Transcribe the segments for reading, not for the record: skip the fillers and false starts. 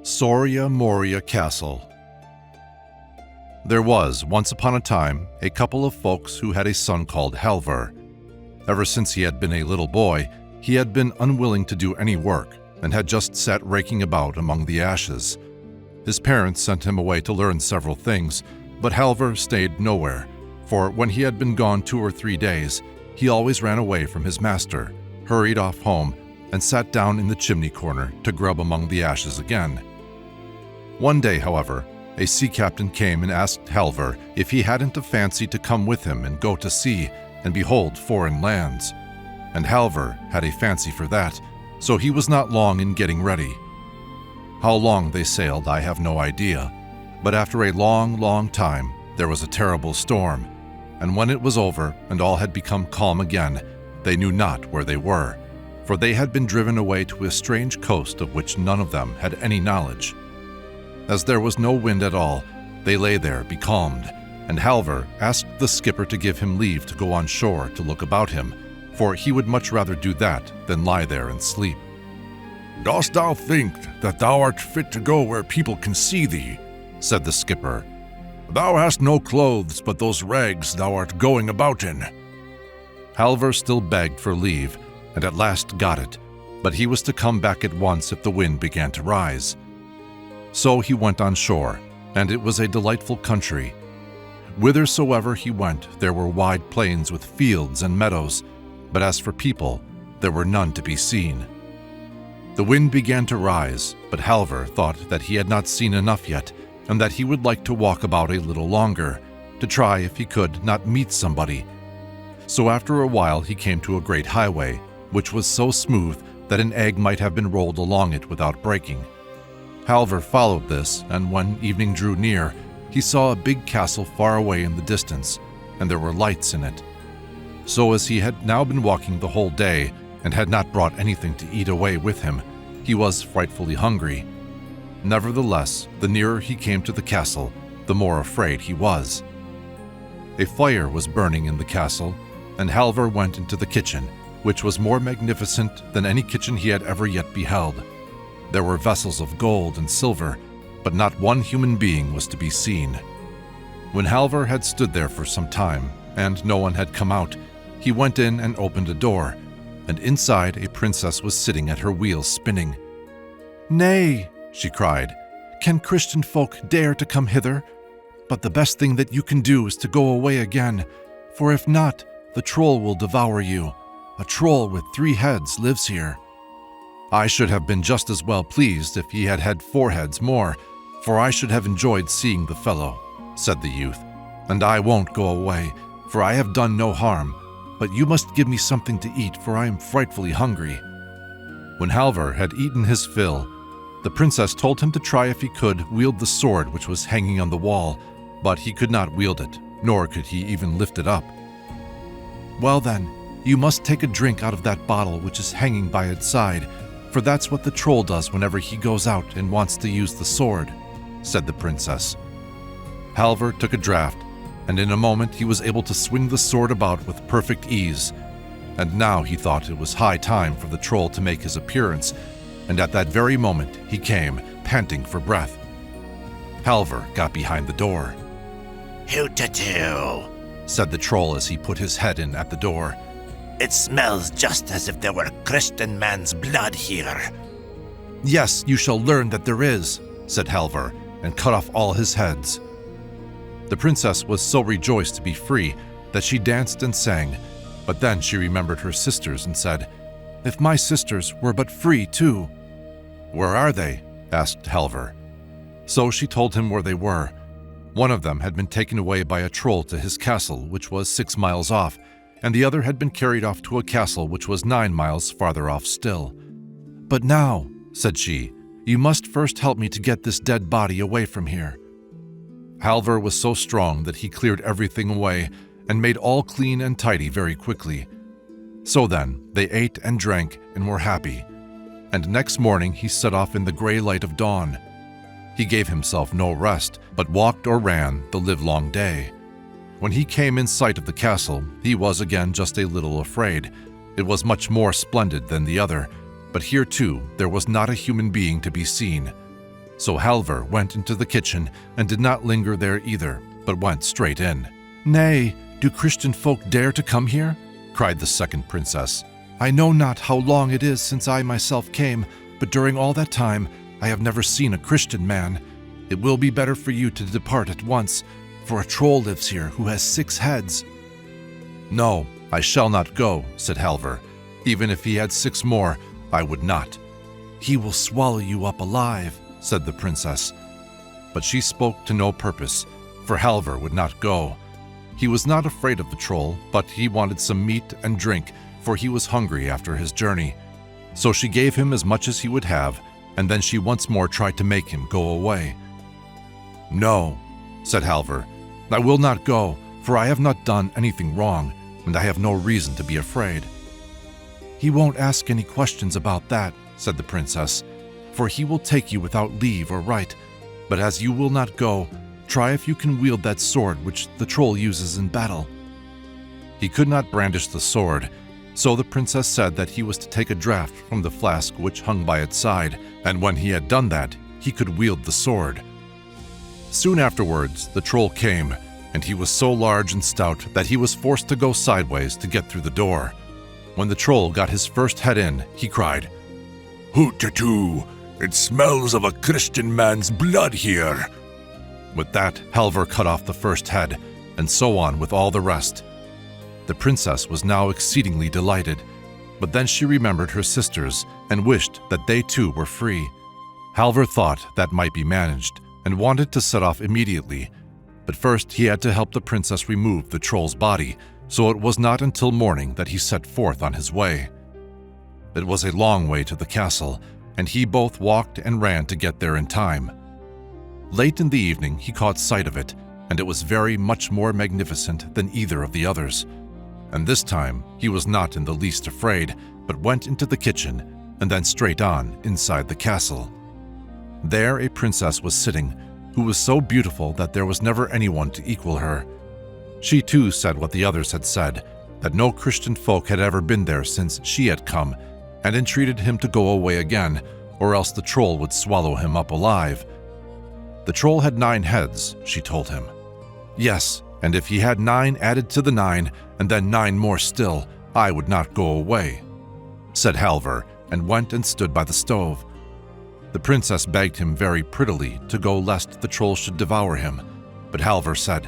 Soria Moria Castle. There was, once upon a time, a couple of folks who had a son called Halvor. Ever since he had been a little boy, he had been unwilling to do any work and had just sat raking about among the ashes. His parents sent him away to learn several things, but Halvor stayed nowhere, for when he had been gone 2 or 3 days, he always ran away from his master, hurried off home, and sat down in the chimney corner to grub among the ashes again. One day, however, a sea captain came and asked Halvor if he hadn't a fancy to come with him and go to sea and behold foreign lands. And Halvor had a fancy for that, so he was not long in getting ready. How long they sailed, I have no idea, but after a long, long time, there was a terrible storm, and when it was over and all had become calm again, they knew not where they were, for they had been driven away to a strange coast of which none of them had any knowledge. As there was no wind at all, they lay there becalmed, and Halvor asked the skipper to give him leave to go on shore to look about him, for he would much rather do that than lie there and sleep. "Dost thou think that thou art fit to go where people can see thee?" said the skipper. "Thou hast no clothes but those rags thou art going about in." Halvor still begged for leave, and at last got it, but he was to come back at once if the wind began to rise. So he went on shore, and it was a delightful country. Whithersoever he went, there were wide plains with fields and meadows, but as for people, there were none to be seen. The wind began to rise, but Halvor thought that he had not seen enough yet, and that he would like to walk about a little longer, to try if he could not meet somebody. So after a while he came to a great highway, which was so smooth that an egg might have been rolled along it without breaking. Halvor followed this, and when evening drew near, he saw a big castle far away in the distance, and there were lights in it. So as he had now been walking the whole day, and had not brought anything to eat away with him, he was frightfully hungry. Nevertheless, the nearer he came to the castle, the more afraid he was. A fire was burning in the castle, and Halvor went into the kitchen, which was more magnificent than any kitchen he had ever yet beheld. There were vessels of gold and silver, but not one human being was to be seen. When Halvor had stood there for some time, and no one had come out, he went in and opened a door, and inside a princess was sitting at her wheel spinning. "Nay," she cried, "can Christian folk dare to come hither? But the best thing that you can do is to go away again, for if not, the troll will devour you. A troll with 3 heads lives here." "I should have been just as well pleased if he had had 4 heads more, for I should have enjoyed seeing the fellow," said the youth. "And I won't go away, for I have done no harm, but you must give me something to eat, for I am frightfully hungry." When Halvor had eaten his fill, the princess told him to try if he could wield the sword which was hanging on the wall, but he could not wield it, nor could he even lift it up. "Well then, you must take a drink out of that bottle which is hanging by its side, for that's what the troll does whenever he goes out and wants to use the sword," said the princess. Halvor took a draught, and in a moment he was able to swing the sword about with perfect ease. And now he thought it was high time for the troll to make his appearance, and at that very moment he came, panting for breath. Halvor got behind the door. "Hoo-ta-too," said the troll as he put his head in at the door. "It smells just as if there were Christian man's blood here." "Yes, you shall learn that there is," said Halvor, and cut off all his heads. The princess was so rejoiced to be free that she danced and sang, but then she remembered her sisters and said, "If my sisters were but free too." "Where are they?" asked Halvor. So she told him where they were. One of them had been taken away by a troll to his castle, which was 6 miles off, and the other had been carried off to a castle which was 9 miles farther off still. "But now," said she, "you must first help me to get this dead body away from here." Halvor was so strong that he cleared everything away and made all clean and tidy very quickly. So then they ate and drank and were happy, and next morning he set off in the gray light of dawn. He gave himself no rest, but walked or ran the livelong day. When he came in sight of the castle, he was again just a little afraid. It was much more splendid than the other, but here too there was not a human being to be seen. So Halvor went into the kitchen and did not linger there either, but went straight in. "Nay, do Christian folk dare to come here?" cried the second princess. "I know not how long it is since I myself came, but during all that time I have never seen a Christian man. It will be better for you to depart at once, for a troll lives here who has 6 heads." "No, I shall not go," said Halvor. "Even if he had 6 more, I would not." "He will swallow you up alive," said the princess. But she spoke to no purpose, for Halvor would not go. He was not afraid of the troll, but he wanted some meat and drink, for he was hungry after his journey. So she gave him as much as he would have, and then she once more tried to make him go away. "No," said Halvor, "I will not go, for I have not done anything wrong, and I have no reason to be afraid." "He won't ask any questions about that," said the princess, "for he will take you without leave or right. But as you will not go, try if you can wield that sword which the troll uses in battle." He could not brandish the sword, so the princess said that he was to take a draught from the flask which hung by its side, and when he had done that, he could wield the sword. Soon afterwards, the troll came, and he was so large and stout that he was forced to go sideways to get through the door. When the troll got his first head in, he cried, "Hoot-a-too! It smells of a Christian man's blood here." With that, Halvor cut off the first head, and so on with all the rest. The princess was now exceedingly delighted, but then she remembered her sisters and wished that they too were free. Halvor thought that might be managed, and wanted to set off immediately, but first he had to help the princess remove the troll's body, so it was not until morning that he set forth on his way. It was a long way to the castle, and he both walked and ran to get there in time. Late in the evening he caught sight of it, and it was very much more magnificent than either of the others. And this time he was not in the least afraid, but went into the kitchen, and then straight on inside the castle. There a princess was sitting, who was so beautiful that there was never anyone to equal her. She too said what the others had said, that no Christian folk had ever been there since she had come, and entreated him to go away again, or else the troll would swallow him up alive. The troll had 9 heads, she told him. Yes, and if he had 9 added to the 9, and then 9 more still, I would not go away, said Halvor, and went and stood by the stove. The princess begged him very prettily to go lest the troll should devour him, but Halvor said,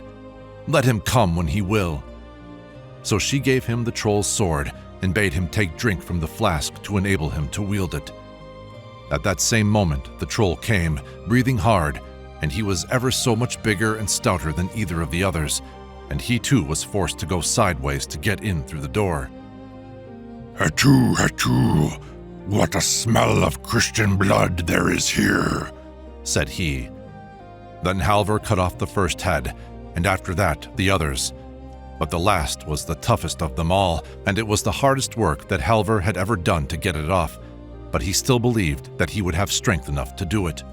"Let him come when he will." So she gave him the troll's sword and bade him take drink from the flask to enable him to wield it. At that same moment the troll came, breathing hard, and he was ever so much bigger and stouter than either of the others, and he too was forced to go sideways to get in through the door. "Hatoo, hatoo! What a smell of Christian blood there is here," said he. Then Halvor cut off the first head, and after that the others. But the last was the toughest of them all, and it was the hardest work that Halvor had ever done to get it off, but he still believed that he would have strength enough to do it.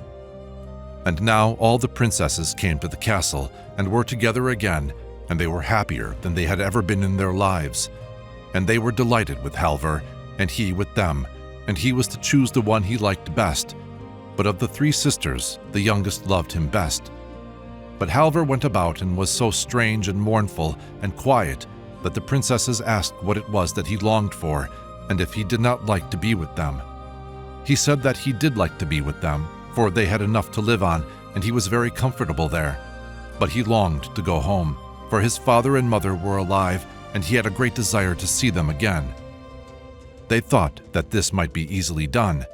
And now all the princesses came to the castle and were together again, and they were happier than they had ever been in their lives. And they were delighted with Halvor, and he with them, and he was to choose the one he liked best. But of the 3 sisters, the youngest loved him best. But Halvor went about and was so strange and mournful and quiet that the princesses asked what it was that he longed for, and if he did not like to be with them. He said that he did like to be with them, for they had enough to live on, and he was very comfortable there. But he longed to go home, for his father and mother were alive, and he had a great desire to see them again. They thought that this might be easily done.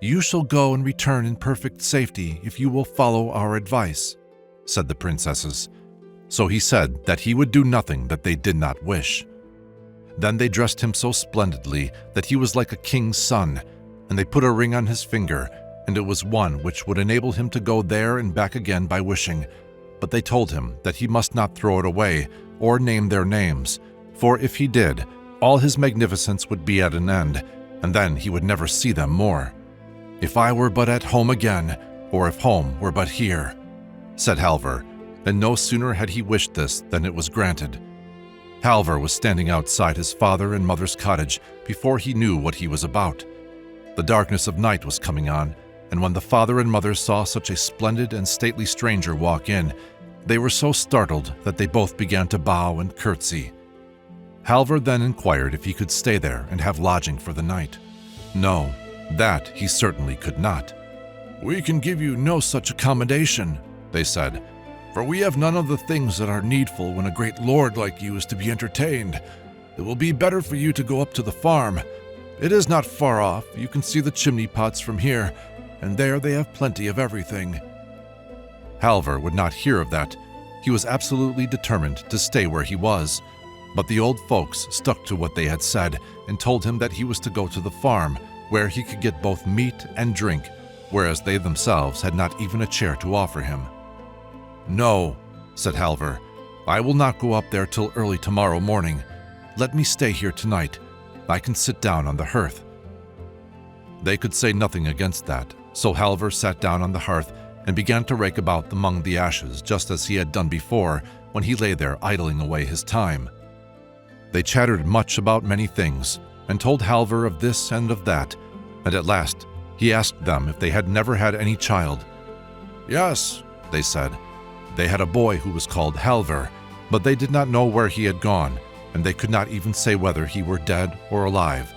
"You shall go and return in perfect safety if you will follow our advice," said the princesses. So he said that he would do nothing that they did not wish. Then they dressed him so splendidly that he was like a king's son, and they put a ring on his finger, and it was one which would enable him to go there and back again by wishing. But they told him that he must not throw it away or name their names, for if he did, all his magnificence would be at an end, and then he would never see them more. "If I were but at home again, or if home were but here," said Halvor, and no sooner had he wished this than it was granted. Halvor was standing outside his father and mother's cottage before he knew what he was about. The darkness of night was coming on, and when the father and mother saw such a splendid and stately stranger walk in, they were so startled that they both began to bow and curtsy. Halvor then inquired if he could stay there and have lodging for the night. No, that he certainly could not. "We can give you no such accommodation," they said, "for we have none of the things that are needful when a great lord like you is to be entertained. It will be better for you to go up to the farm. It is not far off. You can see the chimney pots from here, and there they have plenty of everything." Halvor would not hear of that. He was absolutely determined to stay where he was, but the old folks stuck to what they had said and told him that he was to go to the farm, where he could get both meat and drink, whereas they themselves had not even a chair to offer him. "No," said Halvor, "I will not go up there till early tomorrow morning. Let me stay here tonight. I can sit down on the hearth." They could say nothing against that, so Halvor sat down on the hearth and began to rake about among the ashes, just as he had done before when he lay there idling away his time. They chattered much about many things, and told Halvor of this and of that, and at last he asked them if they had never had any child. "Yes," they said. They had a boy who was called Halvor, but they did not know where he had gone, and they could not even say whether he were dead or alive.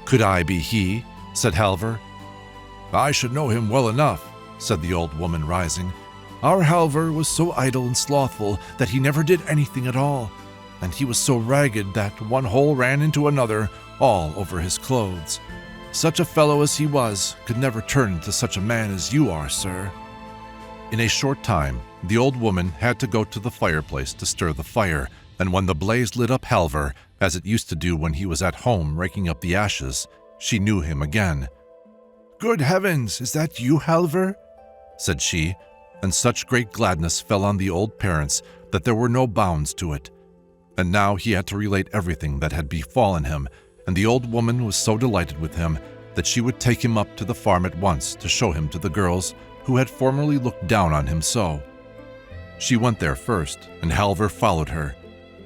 "Could I be he?" said Halvor. "I should know him well enough," said the old woman, rising. "Our Halvor was so idle and slothful that he never did anything at all, and he was so ragged that one hole ran into another, all over his clothes. Such a fellow as he was could never turn into such a man as you are, sir." In a short time, the old woman had to go to the fireplace to stir the fire, and when the blaze lit up Halvor, as it used to do when he was at home raking up the ashes, she knew him again. "Good heavens, is that you, Halvor?" said she, and such great gladness fell on the old parents that there were no bounds to it. And now he had to relate everything that had befallen him, and the old woman was so delighted with him that she would take him up to the farm at once to show him to the girls who had formerly looked down on him so. She went there first, and Halvor followed her.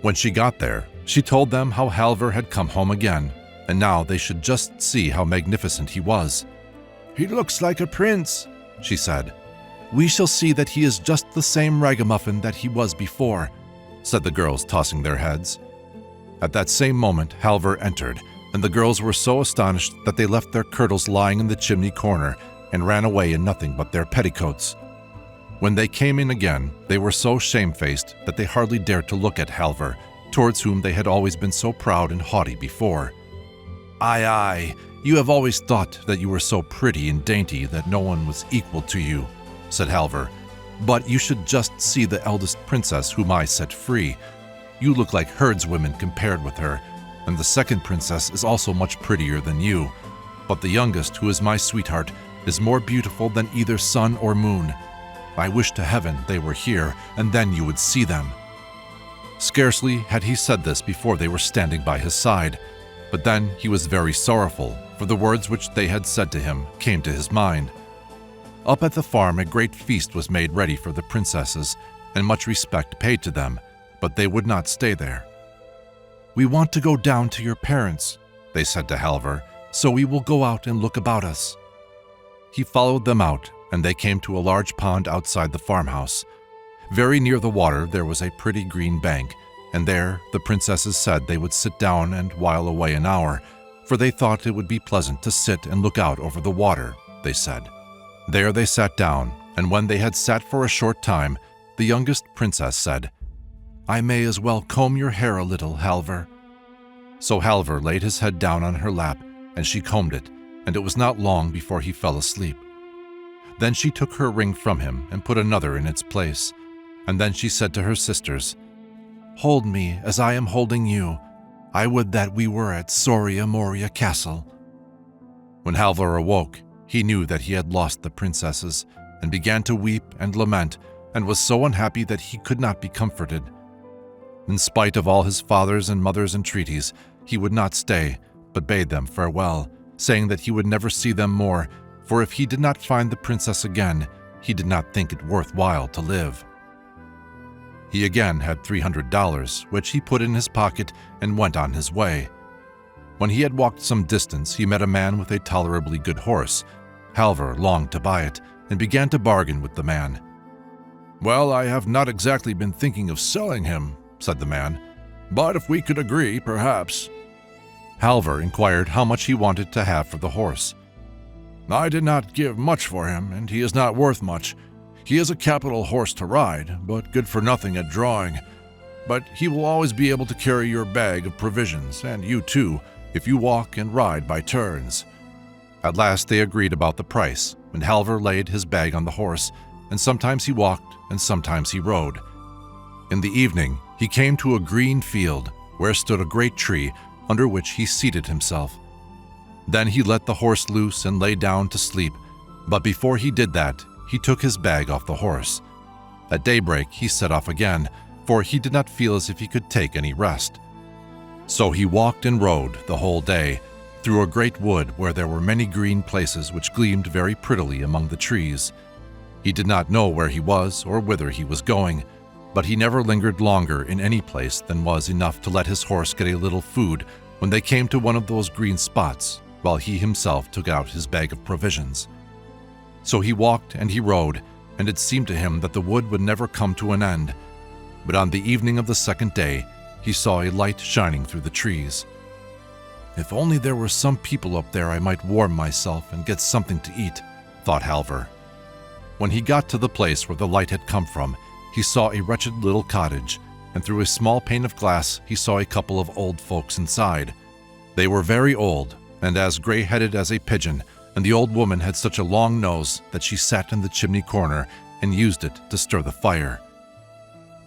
When she got there, she told them how Halvor had come home again, and now they should just see how magnificent he was. "He looks like a prince," she said. "We shall see that he is just the same ragamuffin that he was before," said the girls, tossing their heads. At that same moment Halvor entered, and the girls were so astonished that they left their kirtles lying in the chimney corner and ran away in nothing but their petticoats. When they came in again, they were so shamefaced that they hardly dared to look at Halvor, towards whom they had always been so proud and haughty before. "Aye, aye, you have always thought that you were so pretty and dainty that no one was equal to you," said Halvor. "But you should just see the eldest princess whom I set free. You look like herdswomen compared with her, and the second princess is also much prettier than you. But the youngest, who is my sweetheart, is more beautiful than either sun or moon. I wish to heaven they were here, and then you would see them." Scarcely had he said this before they were standing by his side, but then he was very sorrowful, for the words which they had said to him came to his mind. Up at the farm a great feast was made ready for the princesses, and much respect paid to them, but they would not stay there. "We want to go down to your parents," they said to Halvor, "so we will go out and look about us." He followed them out, and they came to a large pond outside the farmhouse. Very near the water there was a pretty green bank, and there the princesses said they would sit down and while away an hour, for they thought it would be pleasant to sit and look out over the water, they said. There they sat down, and when they had sat for a short time, the youngest princess said, "I may as well comb your hair a little, Halvor." So Halvor laid his head down on her lap, and she combed it, and it was not long before he fell asleep. Then she took her ring from him and put another in its place, and then she said to her sisters, "Hold me as I am holding you. I would that we were at Soria Moria Castle." When Halvor awoke, he knew that he had lost the princesses, and began to weep and lament, and was so unhappy that he could not be comforted. In spite of all his father's and mother's entreaties, he would not stay, but bade them farewell, saying that he would never see them more, for if he did not find the princess again, he did not think it worth while to live. He again had $300, which he put in his pocket and went on his way. When he had walked some distance, he met a man with a tolerably good horse, Halvor longed to buy it and began to bargain with the man. "Well, I have not exactly been thinking of selling him," said the man, "but if we could agree, perhaps." Halvor inquired how much he wanted to have for the horse. "I did not give much for him, and he is not worth much. He is a capital horse to ride, but good for nothing at drawing. But he will always be able to carry your bag of provisions, and you too, if you walk and ride by turns." At last they agreed about the price, and Halvor laid his bag on the horse, and sometimes he walked and sometimes he rode. In the evening he came to a green field where stood a great tree under which he seated himself. Then he let the horse loose and lay down to sleep, but before he did that, he took his bag off the horse. At daybreak he set off again, for he did not feel as if he could take any rest. So he walked and rode the whole day, through a great wood where there were many green places which gleamed very prettily among the trees. He did not know where he was or whither he was going, but he never lingered longer in any place than was enough to let his horse get a little food when they came to one of those green spots, while he himself took out his bag of provisions. So he walked and he rode, and it seemed to him that the wood would never come to an end. But on the evening of the second day, he saw a light shining through the trees. "If only there were some people up there I might warm myself and get something to eat," thought Halvor. When he got to the place where the light had come from, he saw a wretched little cottage, and through a small pane of glass he saw a couple of old folks inside. They were very old, and as gray-headed as a pigeon, and the old woman had such a long nose that she sat in the chimney corner and used it to stir the fire.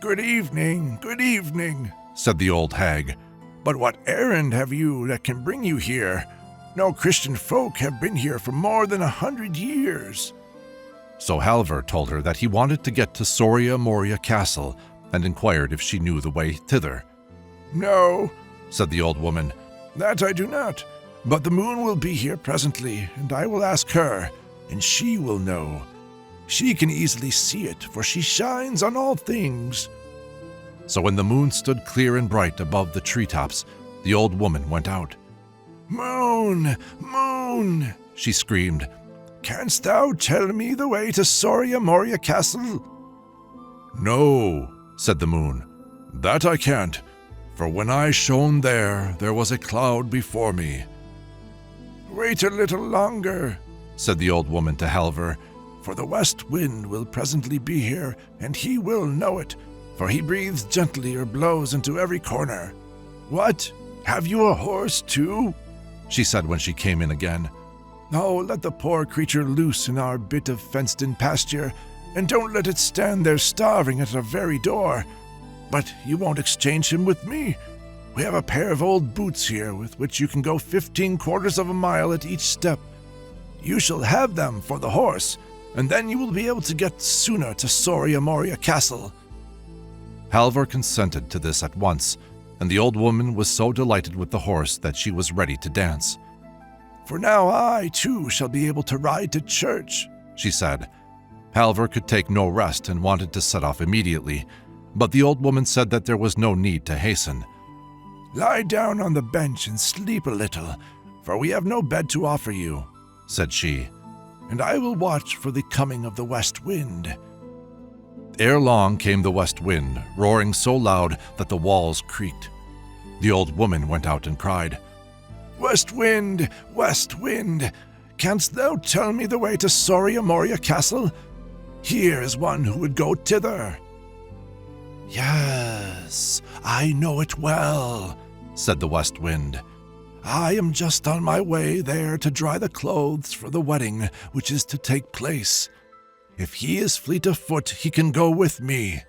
Good evening, said the old hag. "But what errand have you that can bring you here? No Christian folk have been here for more than 100 years. So Halvor told her that he wanted to get to Soria Moria Castle and inquired if she knew the way thither. "No," said the old woman, "that I do not. But the moon will be here presently, and I will ask her, and she will know. She can easily see it, for she shines on all things." So when the moon stood clear and bright above the treetops, the old woman went out. "Moon, moon," she screamed, "canst thou tell me the way to Soria Moria Castle?" "No," said the moon, "that I can't, for when I shone there was a cloud before me." "Wait a little longer," said the old woman to Halvor, "for the west wind will presently be here, and he will know it, for he breathes gently or blows into every corner. What? Have you a horse too?" she said when she came in again. "Oh, let the poor creature loose in our bit of fenced-in pasture, and don't let it stand there starving at our very door. But you won't exchange him with me. We have a pair of old boots here with which you can go 15 quarters of a mile at each step. You shall have them for the horse, and then you will be able to get sooner to Soria Moria Castle." Halvor consented to this at once, and the old woman was so delighted with the horse that she was ready to dance. "For now I, too, shall be able to ride to church," she said. Halvor could take no rest and wanted to set off immediately, but the old woman said that there was no need to hasten. "Lie down on the bench and sleep a little, for we have no bed to offer you," said she, "and I will watch for the coming of the west wind." Ere long came the west wind, roaring so loud that the walls creaked. The old woman went out and cried, West wind, canst thou tell me the way to Soria Moria Castle? Here is one who would go thither." "Yes, I know it well," said the west wind. "I am just on my way there to dry the clothes for the wedding which is to take place. If he is fleet of foot, he can go with me."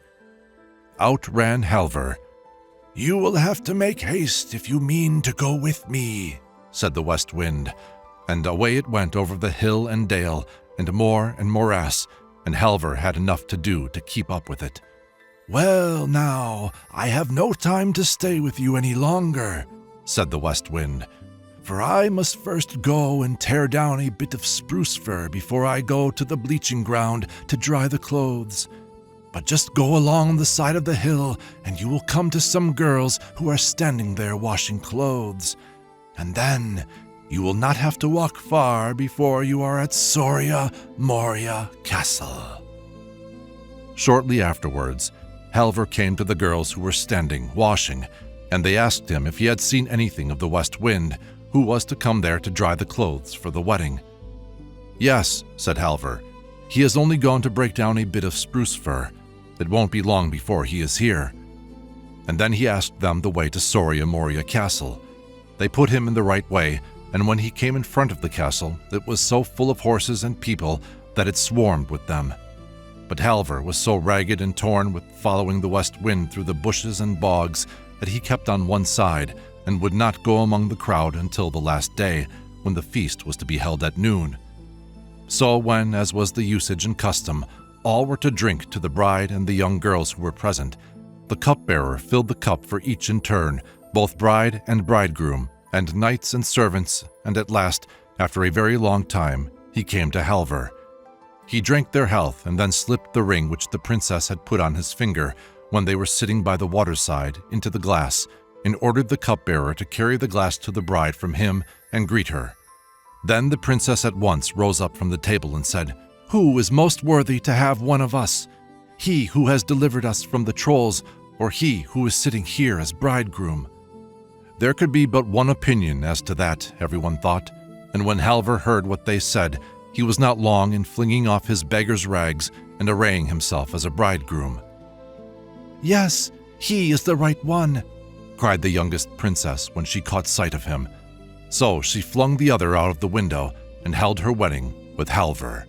Out ran Halvor. "You will have to make haste if you mean to go with me," said the west wind, and away it went over the hill and dale, and moor and morass, and Halvor had enough to do to keep up with it. "Well, now, I have no time to stay with you any longer," said the west wind, "for I must first go and tear down a bit of spruce fir before I go to the bleaching ground to dry the clothes. But just go along the side of the hill, and you will come to some girls who are standing there washing clothes. And then, You will not have to walk far before you are at Soria Moria Castle." Shortly afterwards, Halvor came to the girls who were standing washing, and they asked him if he had seen anything of the west wind, who was to come there to dry the clothes for the wedding. "Yes," said Halvor. "He has only gone to break down a bit of spruce fir. It won't be long before he is here." And then he asked them the way to Soria Moria Castle. They put him in the right way, and when he came in front of the castle, it was so full of horses and people that it swarmed with them. But Halvor was so ragged and torn with following the west wind through the bushes and bogs that he kept on one side and would not go among the crowd until the last day, when the feast was to be held at noon. So when, as was the usage and custom, all were to drink to the bride and the young girls who were present, the cupbearer filled the cup for each in turn, both bride and bridegroom, and knights and servants, and at last, after a very long time, he came to Halvor. He drank their health and then slipped the ring which the princess had put on his finger when they were sitting by the waterside into the glass, and ordered the cupbearer to carry the glass to the bride from him and greet her. Then the princess at once rose up from the table and said, "Who is most worthy to have one of us? He who has delivered us from the trolls, or he who is sitting here as bridegroom?" There could be but one opinion as to that, everyone thought, and when Halvor heard what they said, he was not long in flinging off his beggar's rags and arraying himself as a bridegroom. "Yes, he is the right one," cried the youngest princess when she caught sight of him. So she flung the other out of the window and held her wedding with Halvor.